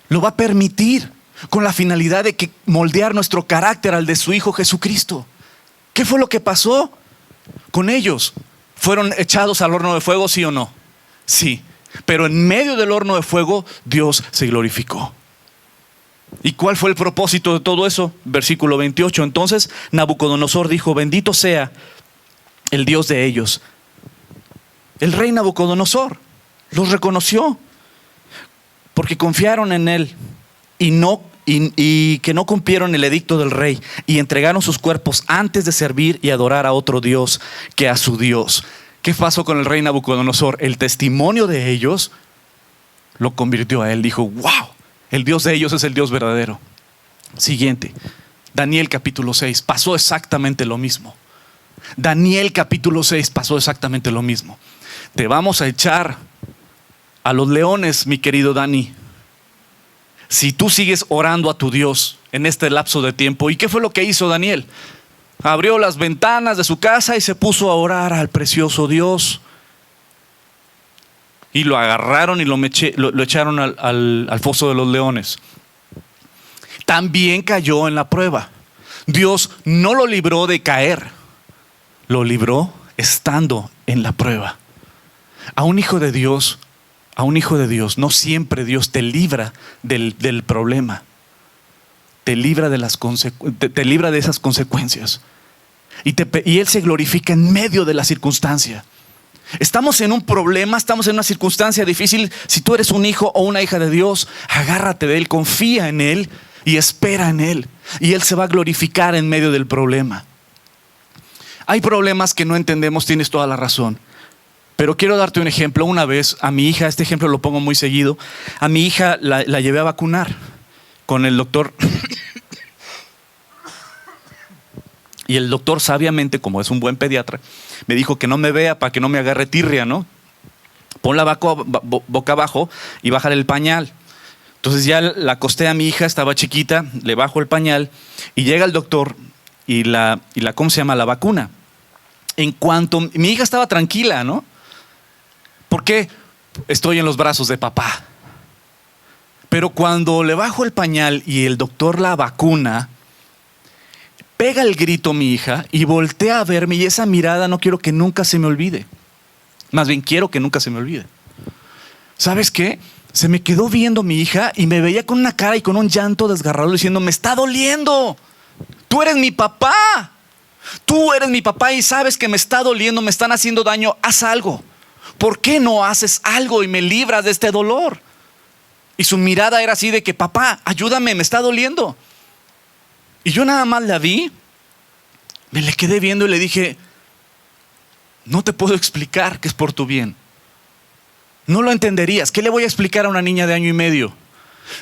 Lo va a permitir con la finalidad de que moldear nuestro carácter al de su Hijo Jesucristo. ¿Qué fue lo que pasó con ellos? ¿Fueron echados al horno de fuego, sí o no? Sí, pero en medio del horno de fuego Dios se glorificó. ¿Y cuál fue el propósito de todo eso? Versículo 28. Entonces Nabucodonosor dijo: bendito sea el Dios de ellos. El rey Nabucodonosor los reconoció porque confiaron en él y que no cumplieron el edicto del rey y entregaron sus cuerpos antes de servir y adorar a otro Dios que a su Dios. ¿Qué pasó con el rey Nabucodonosor? El testimonio de ellos lo convirtió a él. Dijo: wow, el Dios de ellos es el Dios verdadero. Siguiente, Daniel capítulo 6, pasó exactamente lo mismo. Daniel capítulo 6 pasó exactamente lo mismo. Te vamos a echar a los leones, mi querido Dani, si tú sigues orando a tu Dios en este lapso de tiempo. ¿Y qué fue lo que hizo Daniel? Abrió las ventanas de su casa y se puso a orar al precioso Dios. Y lo agarraron y lo echaron al foso de los leones. También cayó en la prueba. Dios no lo libró de caer, lo libró estando en la prueba. A un hijo de Dios, no siempre Dios te libra del problema. Te libra de esas consecuencias. Y Él se glorifica en medio de la circunstancia. Estamos en un problema, estamos en una circunstancia difícil. Si tú eres un hijo o una hija de Dios, agárrate de Él, confía en Él y espera en Él. Y Él se va a glorificar en medio del problema. Hay problemas que no entendemos, tienes toda la razón. Pero quiero darte un ejemplo. Una vez a mi hija, este ejemplo lo pongo muy seguido, a mi hija la llevé a vacunar con el doctor. Y el doctor sabiamente, como es un buen pediatra, me dijo que no me vea para que no me agarre tirria, ¿no? Pon la boca abajo y bájale el pañal. Entonces ya la acosté a mi hija, estaba chiquita, le bajo el pañal y llega el doctor y ¿cómo se llama? La vacuna. En cuanto mi hija estaba tranquila, ¿no? ¿Por qué? Estoy en los brazos de papá. Pero cuando le bajo el pañal y el doctor la vacuna, pega el grito mi hija y voltea a verme, y esa mirada no quiero que nunca se me olvide. Más bien quiero que nunca se me olvide. ¿Sabes qué? Se me quedó viendo mi hija y me veía con una cara y con un llanto desgarrado diciendo: me está doliendo. Tú eres mi papá. Tú eres mi papá y sabes que me está doliendo, me están haciendo daño. Haz algo. ¿Por qué no haces algo y me libras de este dolor? Y su mirada era así de que: papá, ayúdame, me está doliendo. Y yo nada más la vi, me le quedé viendo y le dije: no te puedo explicar que es por tu bien. No lo entenderías. ¿Qué le voy a explicar a una niña de 1 año y medio?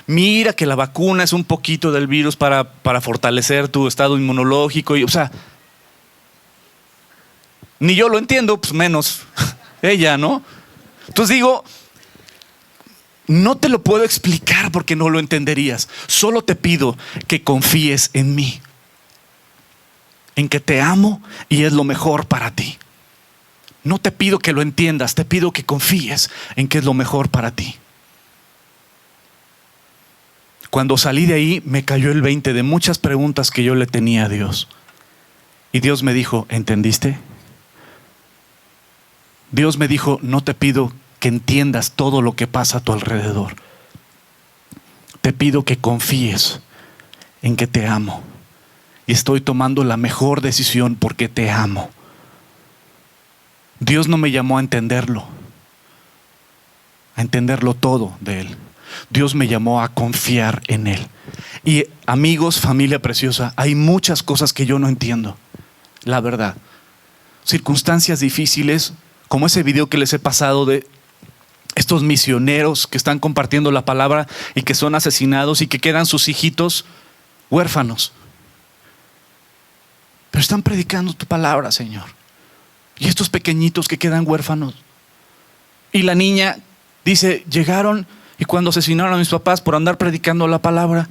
Mira que la vacuna es un poquito del virus para fortalecer tu estado inmunológico. O sea, ni yo lo entiendo, pues menos ella, ¿no? Entonces digo, no te lo puedo explicar porque no lo entenderías. Solo te pido que confíes en mí, en que te amo y es lo mejor para ti. No te pido que lo entiendas, te pido que confíes en que es lo mejor para ti. Cuando salí de ahí me cayó el 20 de muchas preguntas que yo le tenía a Dios. Y Dios me dijo: ¿entendiste? Dios me dijo: no te pido que entiendas todo lo que pasa a tu alrededor. Te pido que confíes en que te amo. Y estoy tomando la mejor decisión porque te amo. Dios no me llamó a entenderlo todo de Él. Dios me llamó a confiar en Él. Y amigos, familia preciosa, hay muchas cosas que yo no entiendo, la verdad. Circunstancias difíciles, como ese video que les he pasado de estos misioneros que están compartiendo la palabra y que son asesinados y que quedan sus hijitos huérfanos. Pero están predicando tu palabra, Señor. Y estos pequeñitos que quedan huérfanos. Y la niña dice: llegaron y cuando asesinaron a mis papás por andar predicando la palabra,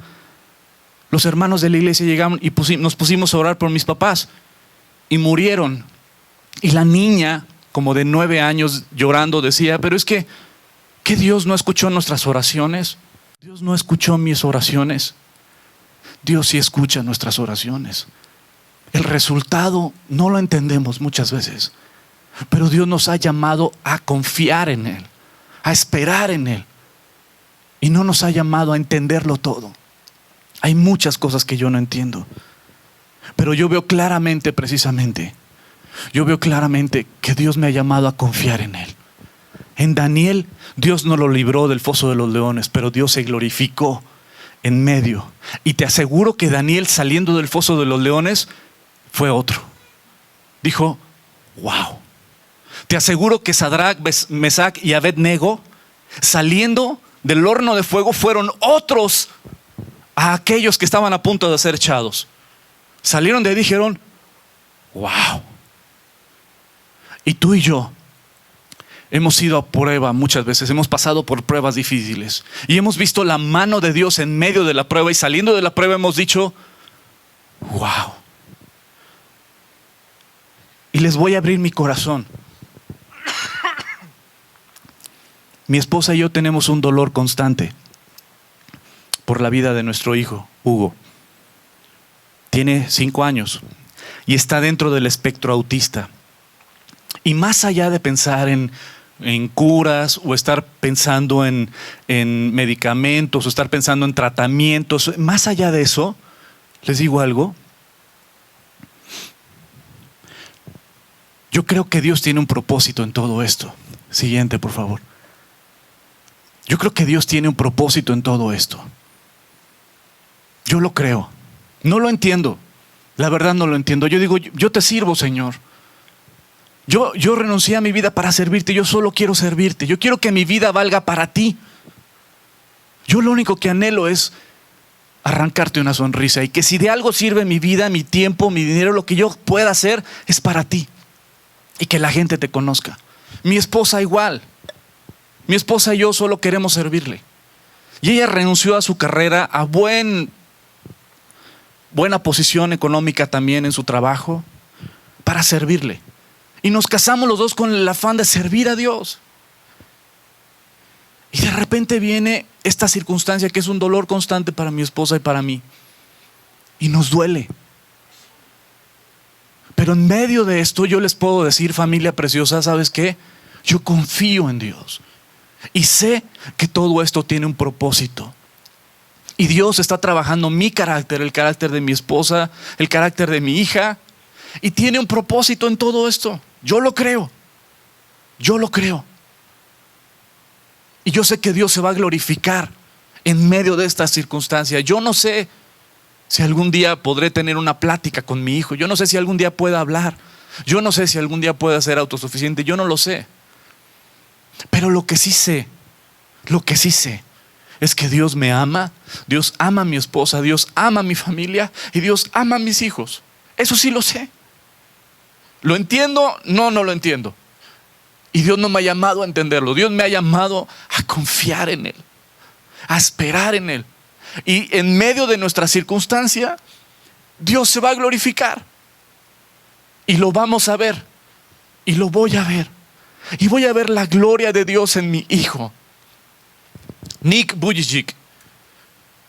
los hermanos de la iglesia llegaron y nos pusimos a orar por mis papás y murieron. Y la niña, como de 9 años, llorando, decía: pero es que Dios no escuchó nuestras oraciones. Dios no escuchó mis oraciones. Dios sí escucha nuestras oraciones. El resultado no lo entendemos muchas veces, pero Dios nos ha llamado a confiar en Él, a esperar en Él, y no nos ha llamado a entenderlo todo. Hay muchas cosas que yo no entiendo, pero yo veo claramente, que Dios me ha llamado a confiar en Él. En Daniel, Dios no lo libró del foso de los leones, pero Dios se glorificó en medio. Y te aseguro que Daniel, saliendo del foso de los leones, fue otro. Dijo, wow. Te aseguro que Sadrach, Mesach y Abed-nego, saliendo del horno de fuego, fueron otros a aquellos que estaban a punto de ser echados. Salieron de ahí y dijeron, wow. Y tú y yo hemos ido a prueba muchas veces, hemos pasado por pruebas difíciles y hemos visto la mano de Dios en medio de la prueba, y saliendo de la prueba hemos dicho, wow. Y les voy a abrir mi corazón. Mi esposa y yo tenemos un dolor constante por la vida de nuestro hijo, Hugo. Tiene 5 años y está dentro del espectro autista. Y más allá de pensar en curas o estar pensando en medicamentos o estar pensando en tratamientos, más allá de eso, les digo algo. Yo creo que Dios tiene un propósito en todo esto. Siguiente, por favor. Yo creo que Dios tiene un propósito en todo esto. Yo lo creo. No lo entiendo. La verdad no lo entiendo. Yo digo, yo te sirvo, Señor. Yo renuncié a mi vida para servirte. Yo solo quiero servirte. Yo quiero que mi vida valga para ti. Yo lo único que anhelo es arrancarte una sonrisa, y que si de algo sirve mi vida, mi tiempo, mi dinero, lo que yo pueda hacer es para ti, y que la gente te conozca. Mi esposa igual. Mi esposa y yo solo queremos servirle. Y ella renunció a su carrera, a buena posición económica también en su trabajo, para servirle. Y nos casamos los dos con el afán de servir a Dios. Y de repente viene esta circunstancia que es un dolor constante para mi esposa y para mí. Y nos duele. Pero en medio de esto yo les puedo decir, familia preciosa, ¿sabes qué? Yo confío en Dios. Y sé que todo esto tiene un propósito. Y Dios está trabajando mi carácter, el carácter de mi esposa, el carácter de mi hija. Y tiene un propósito en todo esto. Yo lo creo. Yo lo creo. Y yo sé que Dios se va a glorificar en medio de esta circunstancia. Yo no sé si algún día podré tener una plática con mi hijo. Yo no sé si algún día pueda hablar. Yo no sé si algún día pueda ser autosuficiente. Yo no lo sé. Pero lo que sí sé es que Dios me ama. Dios ama a mi esposa. Dios ama a mi familia. Y Dios ama a mis hijos. Eso sí lo sé. ¿Lo entiendo? No lo entiendo. Y Dios no me ha llamado a entenderlo. Dios me ha llamado a confiar en Él, a esperar en Él. Y en medio de nuestra circunstancia, Dios se va a glorificar. Y lo vamos a ver. Y lo voy a ver. Y voy a ver la gloria de Dios en mi hijo. Nick Vujicic,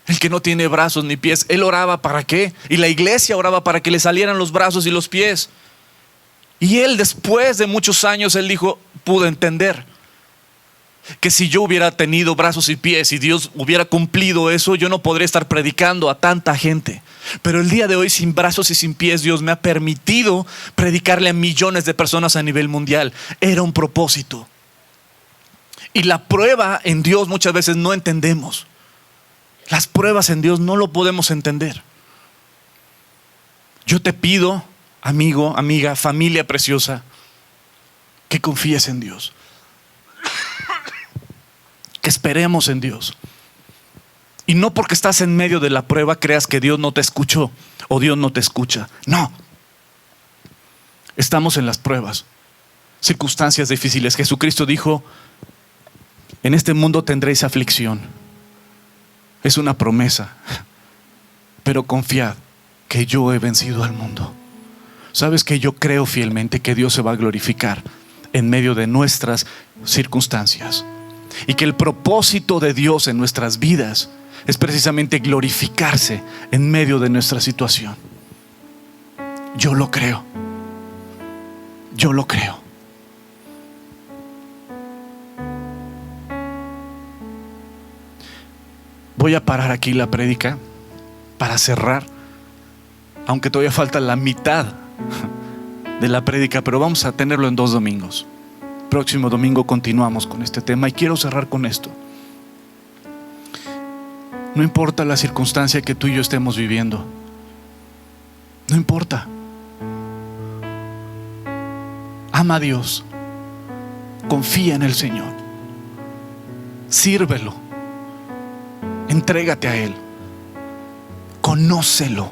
el que no tiene brazos ni pies, él oraba para qué. Y la iglesia oraba para que le salieran los brazos y los pies. Y él, después de muchos años, él dijo, pude entender que si yo hubiera tenido brazos y pies y Dios hubiera cumplido eso, yo no podría estar predicando a tanta gente. Pero el día de hoy, sin brazos y sin pies, Dios me ha permitido predicarle a millones de personas a nivel mundial. Era un propósito. Y la prueba en Dios muchas veces no entendemos. Las pruebas en Dios no lo podemos entender. Yo te pido, amigo, amiga, familia preciosa, que confíes en Dios, que esperemos en Dios. Y no porque estás en medio de la prueba creas que Dios no te escuchó o Dios no te escucha. No. Estamos en las pruebas, circunstancias difíciles. Jesucristo dijo, en este mundo tendréis aflicción. Es una promesa. Pero confiad que yo he vencido al mundo. Sabes que yo creo fielmente que Dios se va a glorificar en medio de nuestras circunstancias. y que el propósito de Dios en nuestras vidas es precisamente glorificarse en medio de nuestra situación. Yo lo creo. Yo lo creo. Voy a parar aquí la prédica para cerrar, aunque todavía falta la mitad de la prédica, pero vamos a tenerlo en 2 domingos. Próximo domingo continuamos con este tema y quiero cerrar con esto. No importa la circunstancia que tú y yo estemos viviendo, no importa. Ama a Dios, confía en el Señor, sírvelo, entrégate a Él, conócelo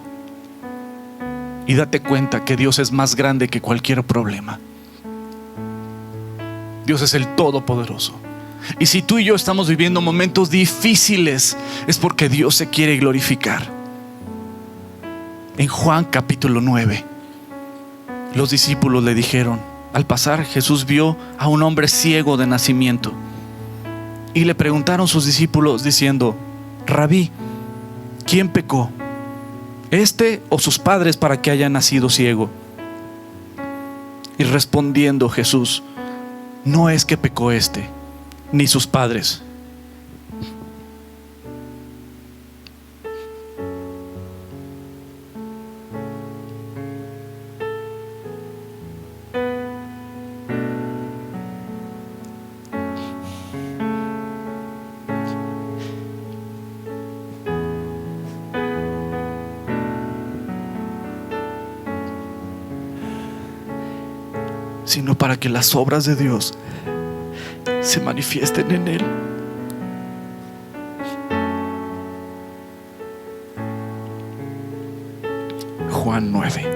y date cuenta que Dios es más grande que cualquier problema. Dios es el Todopoderoso. Y si tú y yo estamos viviendo momentos difíciles, es porque Dios se quiere glorificar. En Juan capítulo 9, los discípulos le dijeron, al pasar Jesús vio a un hombre ciego de nacimiento y le preguntaron sus discípulos diciendo: Rabí, ¿quién pecó, este o sus padres, para que haya nacido ciego? Y respondiendo Jesús: no es que pecó este ni sus padres, sino para que las obras de Dios se manifiesten en él. Juan 9.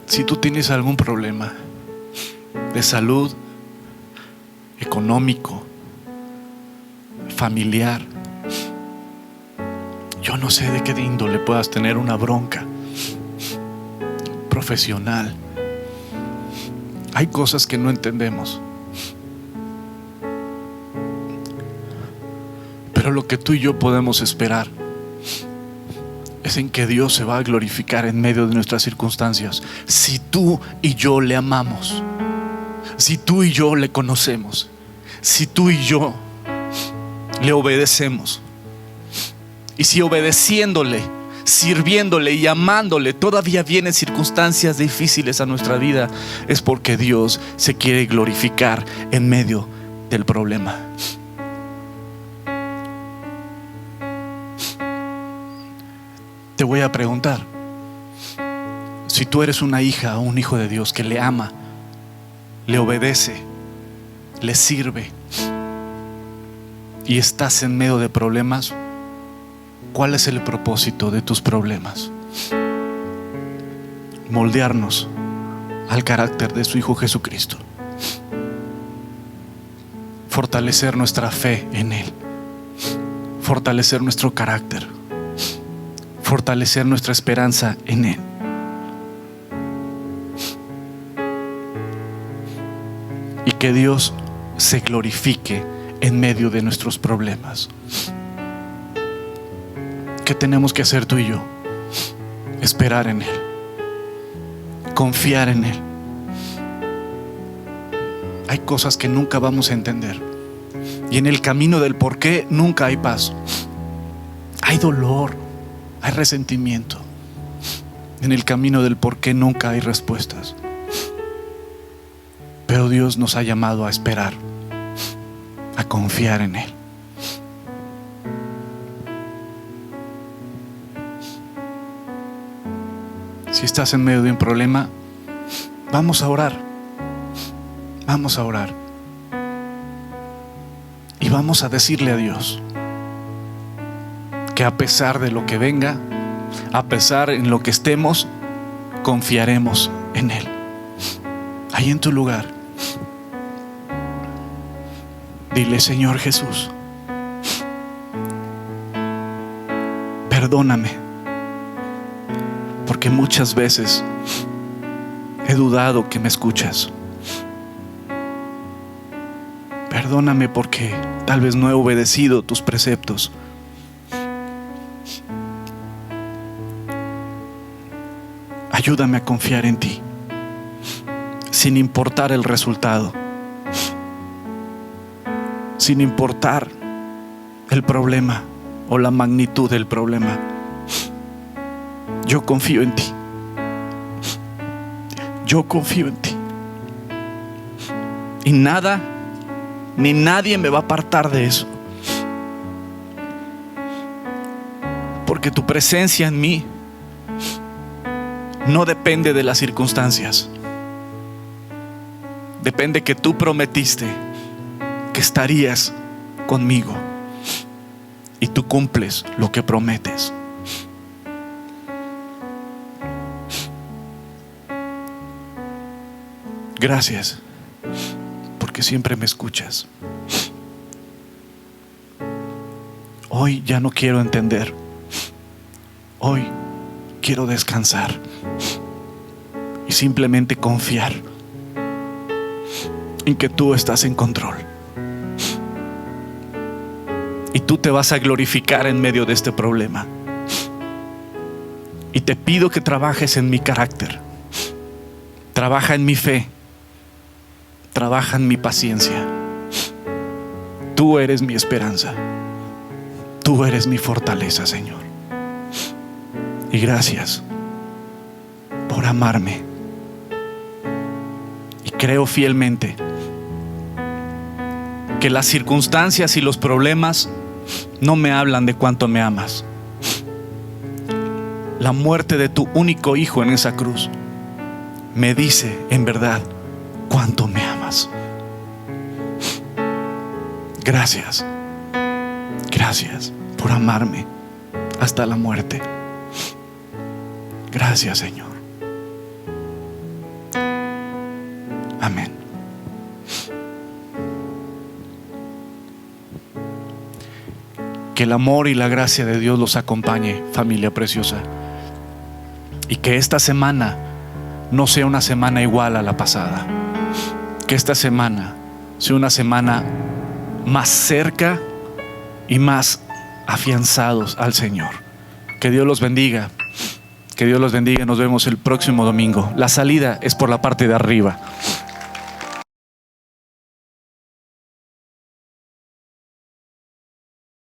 Si tú tienes algún problema de salud, económico, familiar, yo no sé de qué índole puedas tener una bronca profesional, hay cosas que no entendemos, pero lo que tú y yo podemos esperar es en que Dios se va a glorificar en medio de nuestras circunstancias. Si tú y yo le amamos, si tú y yo le conocemos, si tú y yo le obedecemos, y si obedeciéndole, sirviéndole y amándole todavía vienen circunstancias difíciles a nuestra vida, es porque Dios se quiere glorificar en medio del problema. Te voy a preguntar, si tú eres una hija o un hijo de Dios que le ama, le obedece, le sirve y estás en medio de problemas, ¿cuál es el propósito de tus problemas? Moldearnos al carácter de su Hijo Jesucristo, fortalecer nuestra fe en Él, fortalecer nuestro carácter, fortalecer nuestra esperanza en Él. Y que Dios se glorifique en medio de nuestros problemas. ¿Qué tenemos que hacer tú y yo? Esperar en Él, confiar en Él. Hay cosas que nunca vamos a entender, y en el camino del por qué nunca hay paz. Hay dolor, hay resentimiento. En el camino del por qué nunca hay respuestas. Pero Dios nos ha llamado a esperar, a confiar en Él. Si estás en medio de un problema, vamos a orar. Vamos a orar. Y vamos a decirle a Dios que a pesar de lo que venga, a pesar en lo que estemos, confiaremos en Él. Ahí en tu lugar, dile: Señor Jesús, perdóname, porque muchas veces he dudado que me escuchas. Perdóname porque tal vez no he obedecido tus preceptos. Ayúdame a confiar en ti, sin importar el resultado, sin importar el problema o la magnitud del problema. Yo confío en ti. Yo confío en ti. Y nada ni nadie me va a apartar de eso. Porque tu presencia en mí no depende de las circunstancias. Depende que tú prometiste que estarías conmigo. Y tú cumples lo que prometes. Gracias, porque siempre me escuchas. Hoy ya no quiero entender. Hoy quiero descansar y simplemente confiar en que tú estás en control. Y tú te vas a glorificar en medio de este problema. Y te pido que trabajes en mi carácter. Trabaja en mi fe. Trabaja en mi paciencia. Tú eres mi esperanza. Tú eres mi fortaleza, Señor. Y gracias por amarme. Y creo fielmente que las circunstancias y los problemas no me hablan de cuánto me amas. La muerte de tu único hijo en esa cruz me dice en verdad cuánto me amas. Gracias. Gracias por amarme hasta la muerte. Gracias, Señor. Amén. Que el amor y la gracia de Dios los acompañe, familia preciosa. Y que esta semana no sea una semana igual a la pasada. Que esta semana sea una semana más cerca y más afianzados al Señor. Que Dios los bendiga. Que Dios los bendiga. Nos vemos el próximo domingo. La salida es por la parte de arriba.